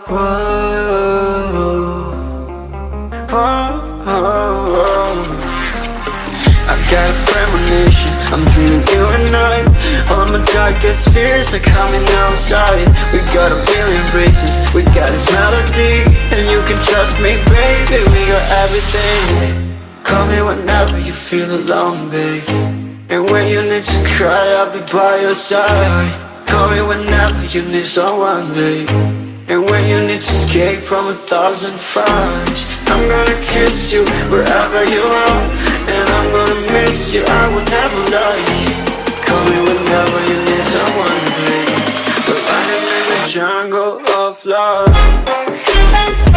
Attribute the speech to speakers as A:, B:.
A: Whoa, whoa, whoa. I got a premonition, I'm dreaming you and I. All my darkest fears are coming outside. We got a billion races, we got this melody. And you can trust me, baby, we got everything. Call me whenever you feel alone, babe. And when you need to cry, I'll be by your side. Call me whenever you need someone, babe. And when you need to escape from 1,000 fires, I'm gonna kiss you wherever you are. And I'm gonna miss you, I will never lie. Call me whenever you need someone, babe. We're running in the jungle of love.